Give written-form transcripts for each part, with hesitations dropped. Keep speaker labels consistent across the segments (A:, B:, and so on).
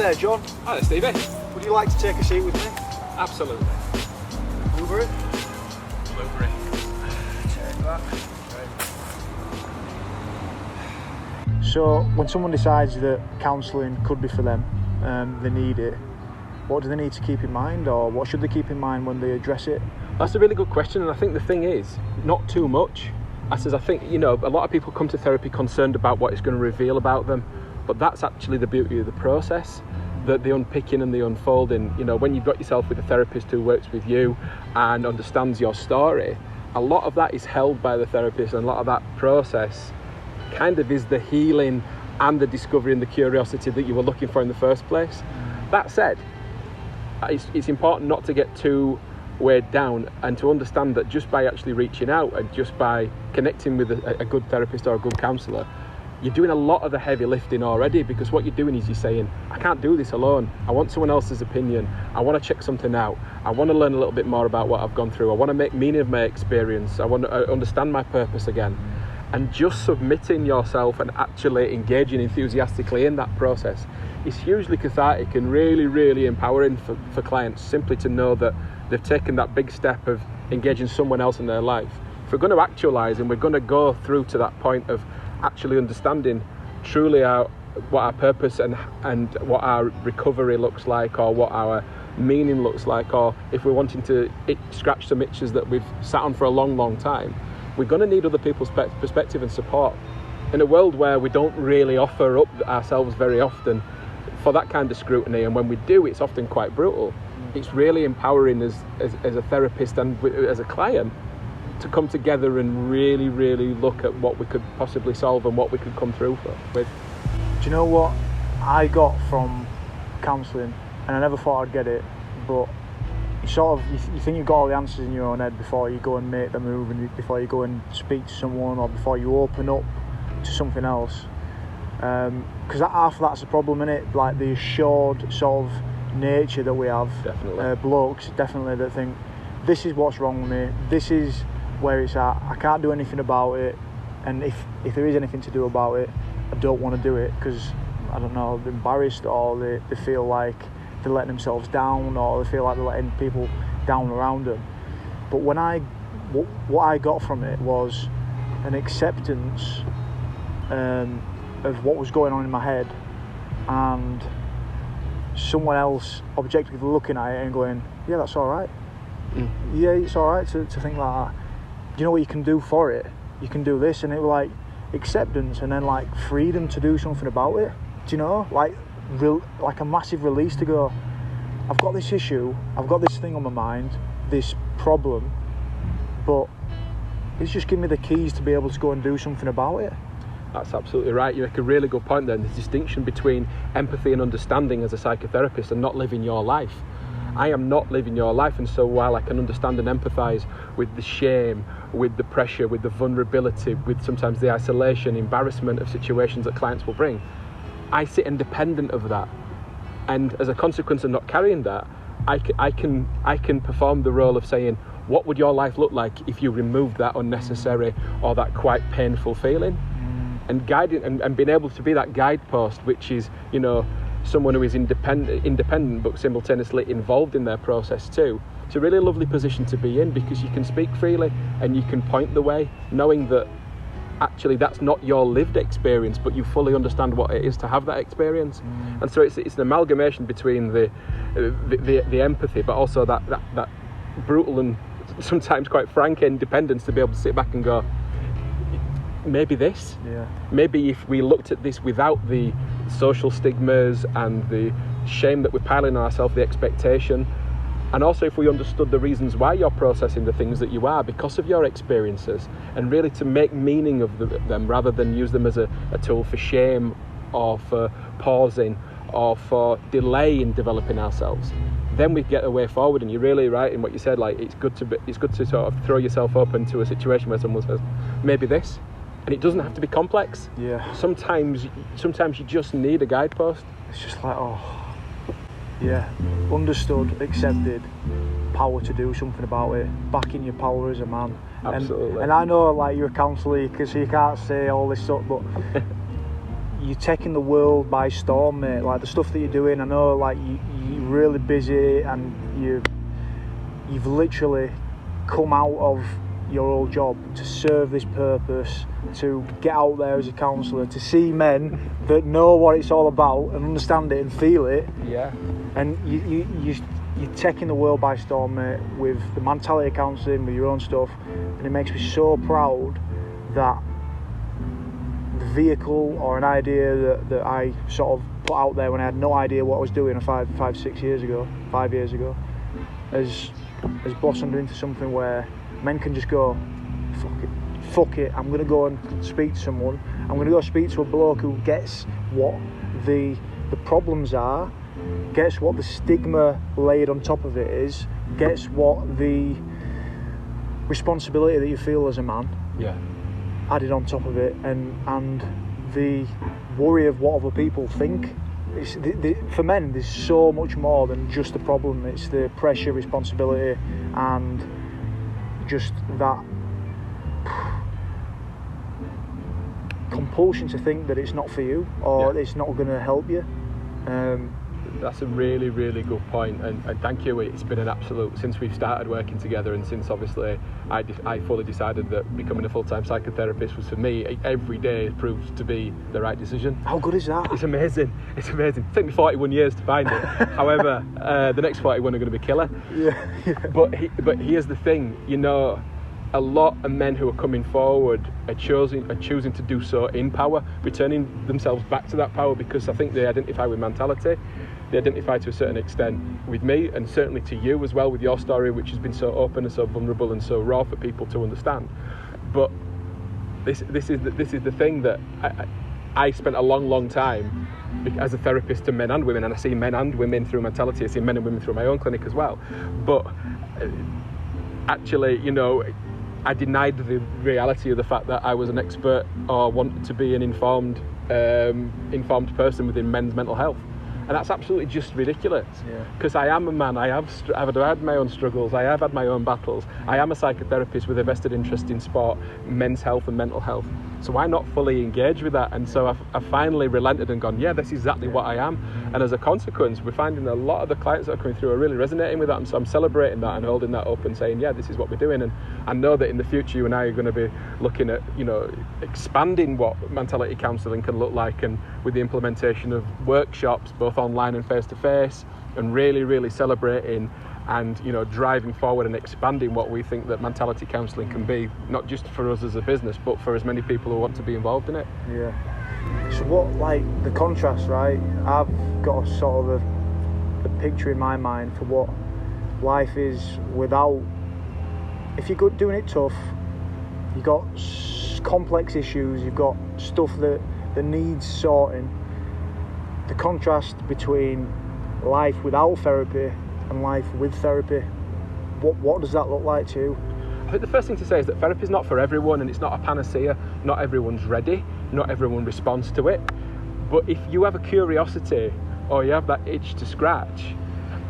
A: there, John.
B: Hi there, Stevie.
A: Would you like to take a seat with me?
B: Absolutely.
A: Over it.
B: Over it.
A: Take that. So, when someone decides that counselling could be for them, they need it, what do they need to keep in mind, or what should they keep in mind when they address it?
B: That's a really good question, and I think the thing is, not too much. I think, a lot of people come to therapy concerned about what it's going to reveal about them, but that's actually the beauty of the process, the unpicking and the unfolding. When you've got yourself with a therapist who works with you and understands your story, a lot of that is held by the therapist, and a lot of that process kind of is the healing and the discovery and the curiosity that you were looking for in the first place. That said, it's important not to get too weighed down, and to understand that just by actually reaching out and just by connecting with a good therapist or a good counsellor, you're doing a lot of the heavy lifting already, because what you're doing is you're saying, I can't do this alone. I want someone else's opinion. I want to check something out. I want to learn a little bit more about what I've gone through. I want to make meaning of my experience. I want to understand my purpose again. And just submitting yourself and actually engaging enthusiastically in that process is hugely cathartic and really, really empowering for clients, simply to know that they've taken that big step of engaging someone else in their life. If we're going to actualise and we're going to go through to that point of actually understanding truly what our purpose and what our recovery looks like, or what our meaning looks like, or if we're wanting to scratch some itches that we've sat on for a long, long time, we're going to need other people's perspective and support. In a world where we don't really offer up ourselves very often for that kind of scrutiny, and when we do, it's often quite brutal. It's really empowering as a therapist and as a client to come together and really, really look at what we could possibly solve and what we could come through with.
A: Do you know what I got from counselling? And I never thought I'd get it, but you think you've got all the answers in your own head before you go and make the move, and before you go and speak to someone, or before you open up to something else. Because half that's the problem, innit? Like the assured sort of nature that we have.
B: Definitely.
A: Blokes, definitely, that think, this is what's wrong with me, this is where it's at, I can't do anything about it, and if there is anything to do about it, I don't want to do it because, I don't know, they're embarrassed, or they feel like they're letting themselves down, or they feel like they're letting people down around them. But what I got from it was an acceptance of what was going on in my head, and someone else objectively looking at it and going, yeah, that's all right. Yeah, it's all right to think like that. Do you know what you can do for it? You can do this. And it was like acceptance, and then like freedom to do something about it. Do you know? Like a massive release to go, I've got this issue, I've got this thing on my mind, this problem, but it's just giving me the keys to be able to go and do something about it.
B: That's absolutely right. You make a really good point there. The distinction between empathy and understanding as a psychotherapist and not living your life. I am not living your life, and so while I can understand and empathise with the shame, with the pressure, with the vulnerability, with sometimes the isolation, embarrassment of situations that clients will bring, I sit independent of that. And as a consequence of not carrying that, I can perform the role of saying, what would your life look like if you removed that unnecessary or that quite painful feeling? And guiding and being able to be that guidepost, which is, someone who is independent but simultaneously involved in their process too. It's a really lovely position to be in, because you can speak freely and you can point the way, knowing that actually that's not your lived experience, but you fully understand what it is to have that experience. And so it's an amalgamation between the empathy, but also that brutal and sometimes quite frank independence to be able to sit back and go, maybe this.
A: Yeah.
B: Maybe if we looked at this without the social stigmas and the shame that we're piling on ourselves, the expectation, and also if we understood the reasons why you're processing the things that you are because of your experiences, and really to make meaning of them rather than use them as a tool for shame or for pausing or for delay in developing ourselves, then we get a way forward. And you're really right in what you said, like it's good to sort of throw yourself up into a situation where someone says, maybe this. And it doesn't have to be complex.
A: Yeah.
B: Sometimes you just need a guidepost.
A: It's just like, yeah, understood, accepted, power to do something about it, back in your power as a man.
B: Absolutely.
A: And I know, like, you're a counsellor, so you can't say all this stuff, but you're taking the world by storm, mate. Like the stuff that you're doing, I know, like you're really busy, and you've literally come out of your old job to serve this purpose, to get out there as a counsellor, to see men that know what it's all about and understand it and feel it.
B: Yeah.
A: And you're taking the world by storm, mate, with the Mantality counselling, with your own stuff, and it makes me so proud that the vehicle or an idea that I sort of put out there when I had no idea what I was doing 5 years ago, has blossomed into something where men can just go, fuck it, I'm going to go and speak to someone. I'm going to go speak to a bloke who gets what the problems are, gets what the stigma laid on top of it is, gets what the responsibility that you feel as a man added on top of it, and the worry of what other people think. For men, there's so much more than just the problem. It's the pressure, responsibility, and just that compulsion to think that it's not for you, or it's not going to help you.
B: That's a really, really good point, and thank you. It's been an absolute, since we've started working together, and since obviously I fully decided that becoming a full-time psychotherapist was for me, every day proved to be the right decision.
A: How good is that?
B: It's amazing. It took me 41 years to find it. However, the next 41 are going to be killer.
A: Yeah.
B: But here's the thing, you know, a lot of men who are coming forward are choosing to do so in power, returning themselves back to that power, because I think they identify with Mantality. They identify to a certain extent with me, and certainly to you as well, with your story, which has been so open and so vulnerable and so raw for people to understand. But this is the thing that I spent a long time as a therapist to men and women, and I see men and women through Mantality. I see men and women through my own clinic as well. But actually, you know, I denied the reality of the fact that I was an expert or wanted to be an informed person within men's mental health. And that's absolutely just ridiculous, because I am a man. I've had my own struggles, I have had my own battles. I am a psychotherapist with a vested interest in sport, men's health and mental health. So why not fully engage with that? And so I've finally relented and gone, this is exactly what I am. And as a consequence, we're finding a lot of the clients that are coming through are really resonating with that. And so I'm celebrating that and holding that up and saying, this is what we're doing. And I know that in the future, you and I are going to be looking at, you know, expanding what Mantality counselling can look like, and with the implementation of workshops, both online and face-to-face, and really celebrating and, you know, driving forward and expanding what we think that Mantality counselling can be, not just for us as a business, but for as many people who want to be involved in it.
A: So what, like, the contrast, right? I've got a sort of a picture in my mind for what life is without, if you're doing it tough, you've got complex issues, you've got stuff that needs sorting. The contrast between life without therapy and life with therapy, what does that look like to you?
B: I think the first thing to say is that therapy is not for everyone, and it's not a panacea. Not everyone's ready, not everyone responds to it. But if you have a curiosity, or you have that itch to scratch,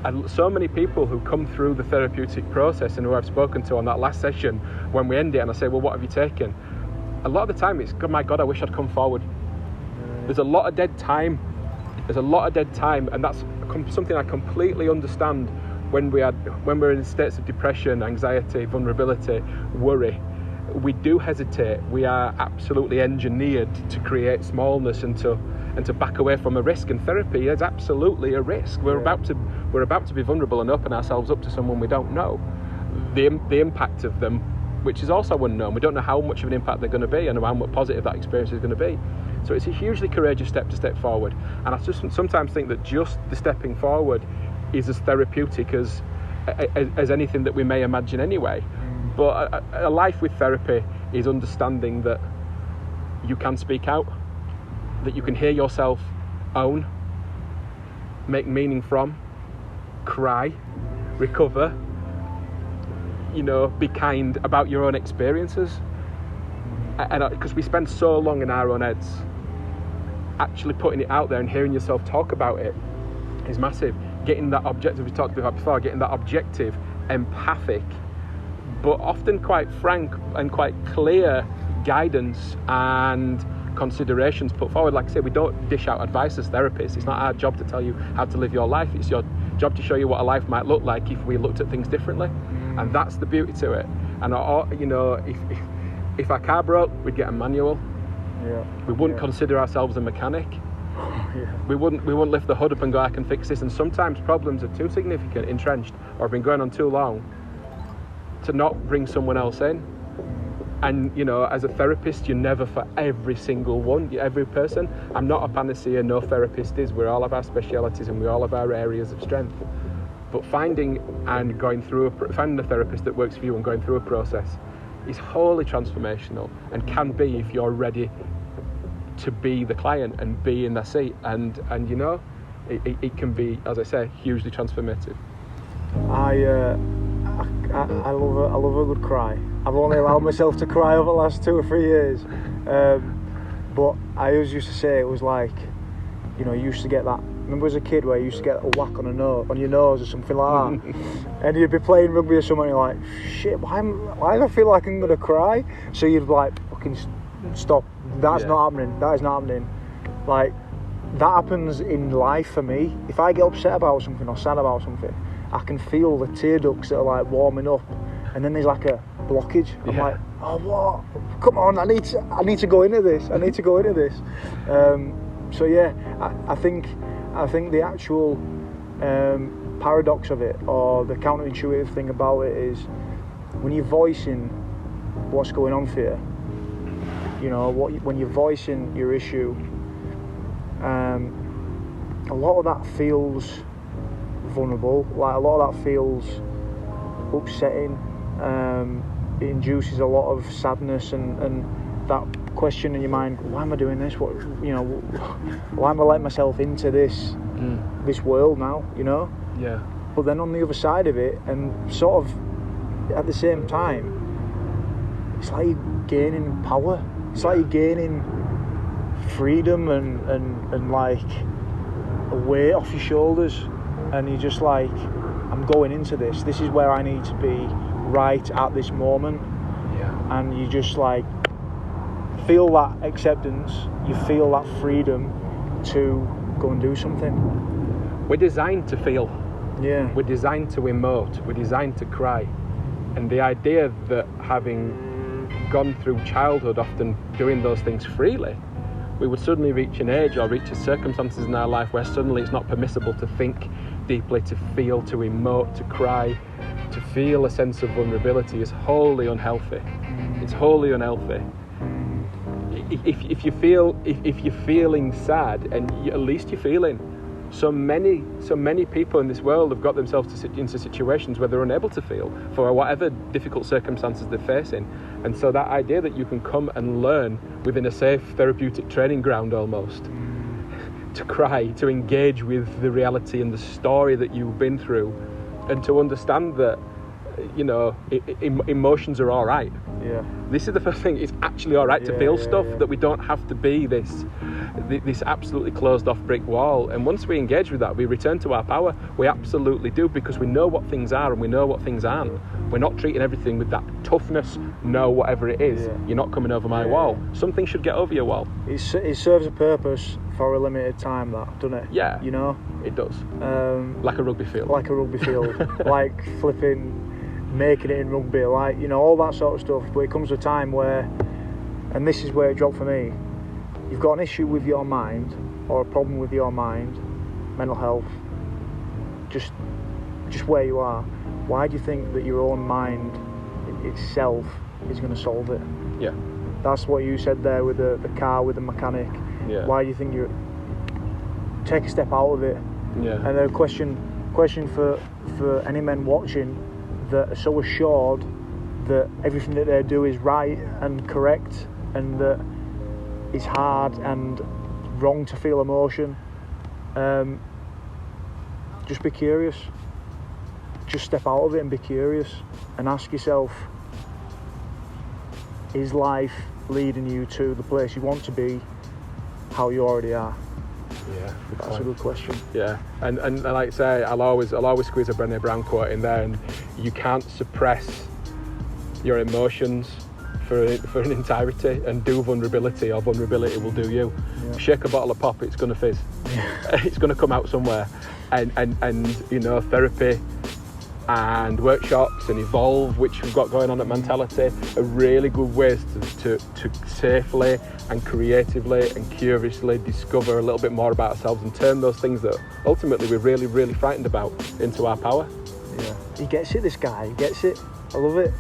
B: and so many people who come through the therapeutic process and who I've spoken to on that last session, when we end it and I say, well, what have you taken? A lot of the time it's, oh my God, I wish I'd come forward. There's a lot of dead time. And that's something I completely understand when we're in states of depression, anxiety, vulnerability, worry. We do hesitate. We are absolutely engineered to create smallness and to back away from a risk. And therapy is absolutely a risk. We're about to be vulnerable and open ourselves up to someone we don't know. The impact of them, which is also unknown. We don't know how much of an impact they're going to be and how much positive that experience is going to be. So it's a hugely courageous step to step forward. And I just sometimes think that just the stepping forward is as therapeutic as anything that we may imagine anyway. But a life with therapy is understanding that you can speak out, that you can hear yourself own, make meaning from, cry, recover, you know, be kind about your own experiences. And because we spend so long in our own heads, actually putting it out there and hearing yourself talk about it is massive. Getting that objective, we talked about before, getting that objective, empathic, but often quite frank and quite clear guidance and considerations put forward. Like I say, we don't dish out advice as therapists. It's not our job to tell you how to live your life. It's your job to show you what a life might look like if we looked at things differently. And that's the beauty to it. And you know, if our car broke, we'd get a manual. We wouldn't consider ourselves a mechanic. We wouldn't lift the hood up and go, I can fix this. And sometimes problems are too significant, entrenched, or have been going on too long to not bring someone else in. And, you know, as a therapist, you're never for every single one, every person. I'm not a panacea, no therapist is. We all have our specialities and we all have our areas of strength. But finding a therapist that works for you and going through a process is wholly transformational, and can be if you're ready to be the client and be in their seat. And you know, it can be, as I say, hugely transformative.
A: I love a good cry. I've only allowed myself to cry over the last 2 or 3 years, but I always used to say it was like, you know, you used to get that. Remember as a kid where you used to get a whack on your nose or something like that, and you'd be playing rugby or something, and you're like, shit, why do I feel like I'm gonna cry? So you'd like, fucking stop. That's not happening. That is not happening. Like, that happens in life for me. If I get upset about something or sad about something, I can feel the tear ducts that are like warming up, and then there's like a blockage. I'm like, oh, what? Come on, I need to go into this. I need to go into this. So yeah, I think the actual paradox of it, or the counterintuitive thing about it, is when you're voicing what's going on for you, you know, when you're voicing your issue, a lot of that feels vulnerable. Like, a lot of that feels upsetting. It induces a lot of sadness and that question in your mind: why am I doing this? What, you know, why am I letting myself into this world now? You know.
B: Yeah.
A: But then on the other side of it, and sort of at the same time, it's like you're gaining power. It's like you're gaining freedom and like a weight off your shoulders, and you're just like, I'm going into this. This is where I need to be right at this moment. Yeah. And you just like feel that acceptance. You feel that freedom to go and do something.
B: We're designed to feel.
A: Yeah.
B: We're designed to emote. We're designed to cry. And the idea that having gone through childhood, often doing those things freely, we would suddenly reach an age or reach circumstances in our life where suddenly it's not permissible to think deeply, to feel, to emote, to cry, to feel a sense of vulnerability is wholly unhealthy. It's wholly unhealthy. If you're feeling sad, and at least you're feeling. So many people in this world have got themselves into situations where they're unable to feel for whatever difficult circumstances they're facing. And so that idea that you can come and learn within a safe therapeutic training ground almost to cry, to engage with the reality and the story that you've been through, and to understand that, you know, emotions are all right.
A: Yeah.
B: This is the first thing. It's actually all right to feel stuff, that we don't have to be this absolutely closed off brick wall. And once we engage with that, we return to our power. We absolutely do, because we know what things are and we know what things aren't. We're not treating everything with that toughness. No, whatever it is, you're not coming over my wall. Something should get over your wall.
A: It serves a purpose for a limited time, that, doesn't it?
B: Yeah.
A: You know?
B: It does. Like a rugby field.
A: Like a rugby field. Like making it in rugby, like, you know, all that sort of stuff. But it comes to a time where, and this is where it dropped for me, you've got an issue with your mind, or a problem with your mind, mental health, just where you are. Why do you think that your own mind itself is going to solve it?
B: Yeah.
A: That's what you said there with the car, with the mechanic.
B: Yeah.
A: Why do you think you take a step out of it?
B: Yeah.
A: And a question for any men watching that are so assured that everything that they do is right and correct, and that it's hard and wrong to feel emotion. Just be curious. Just step out of it and be curious, and ask yourself, is life leading you to the place you want to be, how you already are?
B: Yeah,
A: that's a good question.
B: Yeah, and like I say, I'll always squeeze a Brené Brown quote in there, and you can't suppress your emotions for an entirety, and do vulnerability, or vulnerability will do you.
A: Yeah.
B: Shake a bottle of pop, it's going to fizz. It's going to come out somewhere. And you know, therapy and workshops and Evolve, which we've got going on at Mantality, are really good ways to safely and creatively and curiously discover a little bit more about ourselves and turn those things that ultimately we're really, really frightened about into our power.
A: Yeah. He gets it, this guy. He gets it. I love it.